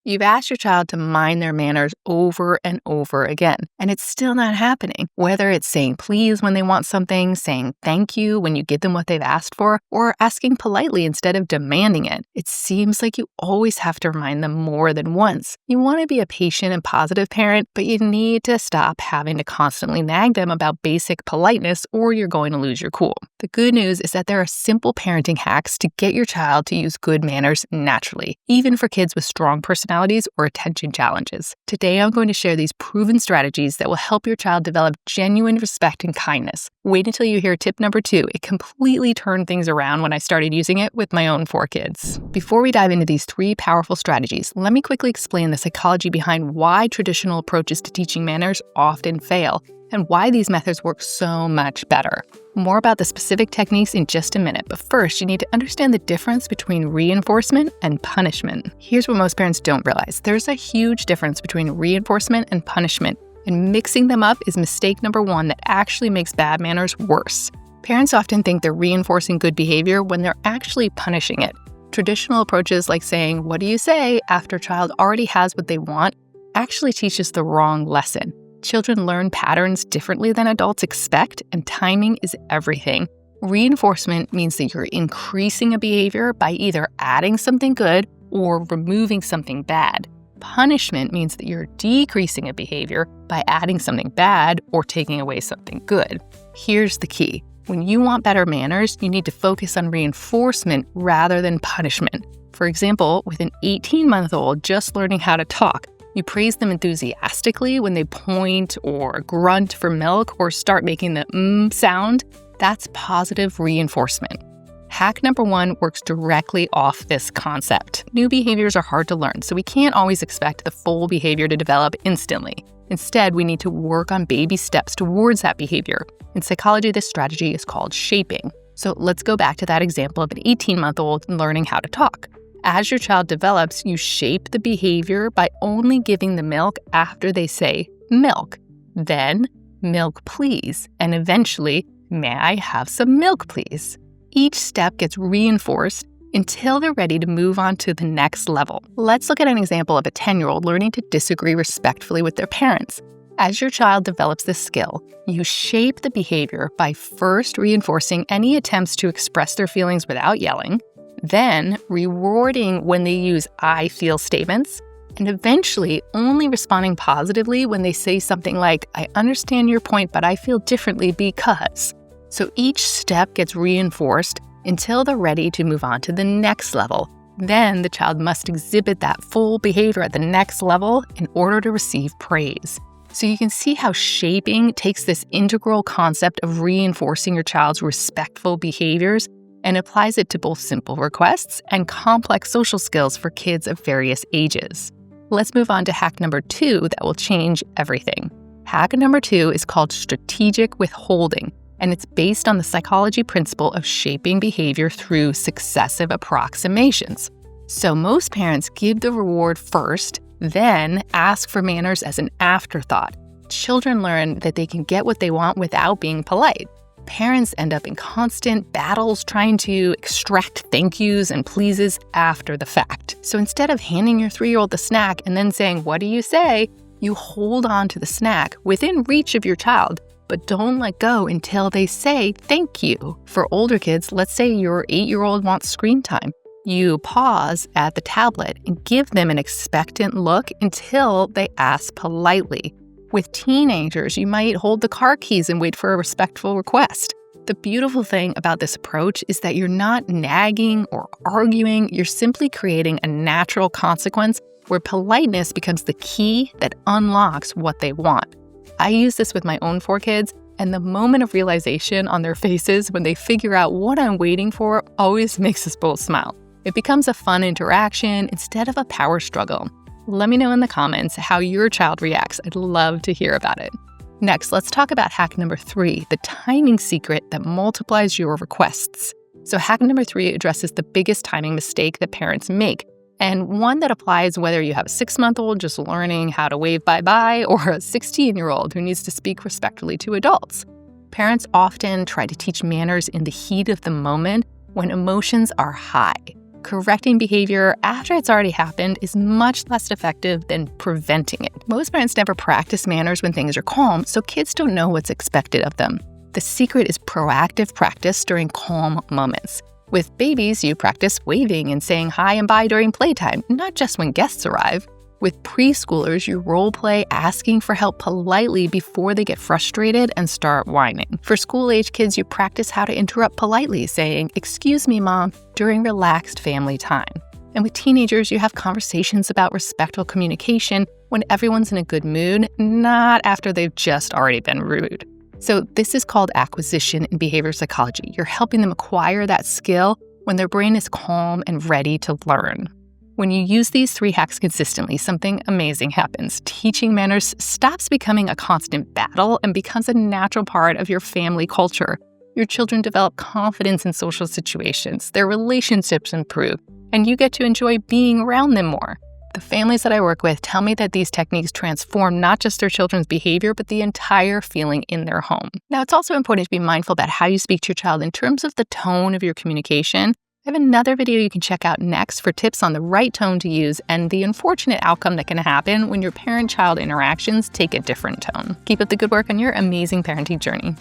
You've asked your child to mind their manners over and over again, and it's still not happening. Whether it's saying please when they want something, saying thank you when you give them what they've asked for, or asking politely instead of demanding it, it seems like you always have to remind them more than once. You want to be a patient and positive parent, but you need to stop having to constantly nag them about basic politeness or you're going to lose your cool. The good news is that there are simple parenting hacks to get your child to use good manners naturally, even for kids with strong personalities or attention challenges. Today, I'm going to share these proven strategies that will help your child develop genuine respect and kindness. Wait until you hear tip number 2. It completely turned things around when I started using it with my own 4 kids. Before we dive into these 3 powerful strategies, let me quickly explain the psychology behind why traditional approaches to teaching manners often fail and why these methods work so much better. More about the specific techniques in just a minute, but first you need to understand the difference between reinforcement and punishment. Here's what most parents don't realize. There's a huge difference between reinforcement and punishment, and mixing them up is mistake number 1 that actually makes bad manners worse. Parents often think they're reinforcing good behavior when they're actually punishing it. Traditional approaches like saying, "What do you say?" after a child already has what they want actually teaches the wrong lesson. Children learn patterns differently than adults expect, and timing is everything. Reinforcement means that you're increasing a behavior by either adding something good or removing something bad. Punishment means that you're decreasing a behavior by adding something bad or taking away something good. Here's the key. When you want better manners, you need to focus on reinforcement rather than punishment. For example, with an 18-month-old just learning how to talk, you praise them enthusiastically when they point or grunt for milk or start making the sound. That's positive reinforcement. Hack number 1 works directly off this concept. New behaviors are hard to learn, so we can't always expect the full behavior to develop instantly. Instead, we need to work on baby steps towards that behavior. In psychology, this strategy is called shaping. So let's go back to that example of an 18-month-old learning how to talk. As your child develops, you shape the behavior by only giving the milk after they say milk. Then, milk please, and eventually, may I have some milk please? Each step gets reinforced until they're ready to move on to the next level. Let's look at an example of a 10-year-old learning to disagree respectfully with their parents. As your child develops this skill, you shape the behavior by first reinforcing any attempts to express their feelings without yelling, then rewarding when they use I feel statements, and eventually only responding positively when they say something like, I understand your point, but I feel differently because. So each step gets reinforced until they're ready to move on to the next level. Then the child must exhibit that full behavior at the next level in order to receive praise. So you can see how shaping takes this integral concept of reinforcing your child's respectful behaviors and applies it to both simple requests and complex social skills for kids of various ages. Let's move on to hack number 2 that will change everything. Hack number 2 is called strategic withholding, and it's based on the psychology principle of shaping behavior through successive approximations. So most parents give the reward first, then ask for manners as an afterthought. Children learn that they can get what they want without being polite. Parents end up in constant battles trying to extract thank yous and pleases after the fact. So instead of handing your 3-year-old the snack and then saying, "What do you say?" you hold on to the snack within reach of your child, but don't let go until they say thank you. For older kids, let's say your 8-year-old wants screen time. You pause at the tablet and give them an expectant look until they ask politely. With teenagers, you might hold the car keys and wait for a respectful request. The beautiful thing about this approach is that you're not nagging or arguing, you're simply creating a natural consequence where politeness becomes the key that unlocks what they want. I use this with my own 4 kids, and the moment of realization on their faces when they figure out what I'm waiting for always makes us both smile. It becomes a fun interaction instead of a power struggle. Let me know in the comments how your child reacts. I'd love to hear about it. Next, let's talk about hack number 3, the timing secret that multiplies your requests. So hack number 3 addresses the biggest timing mistake that parents make, and one that applies whether you have a 6-month-old just learning how to wave bye-bye or a 16-year-old who needs to speak respectfully to adults. Parents often try to teach manners in the heat of the moment when emotions are high. correcting behavior after it's already happened is much less effective than preventing it. Most parents never practice manners when things are calm, so kids don't know what's expected of them. The secret is proactive practice during calm moments. With babies, you practice waving and saying hi and bye during playtime, not just when guests arrive. With preschoolers, you role play asking for help politely before they get frustrated and start whining. For school-age kids, you practice how to interrupt politely, saying, "Excuse me, Mom," during relaxed family time. And with teenagers, you have conversations about respectful communication when everyone's in a good mood, not after they've just already been rude. So this is called acquisition in behavior psychology. You're helping them acquire that skill when their brain is calm and ready to learn. When you use these 3 hacks consistently, something amazing happens. Teaching manners stops becoming a constant battle and becomes a natural part of your family culture. Your children develop confidence in social situations, their relationships improve, and you get to enjoy being around them more. The families that I work with tell me that these techniques transform not just their children's behavior, but the entire feeling in their home. Now, it's also important to be mindful about how you speak to your child in terms of the tone of your communication. I have another video you can check out next for tips on the right tone to use and the unfortunate outcome that can happen when your parent-child interactions take a different tone. Keep up the good work on your amazing parenting journey.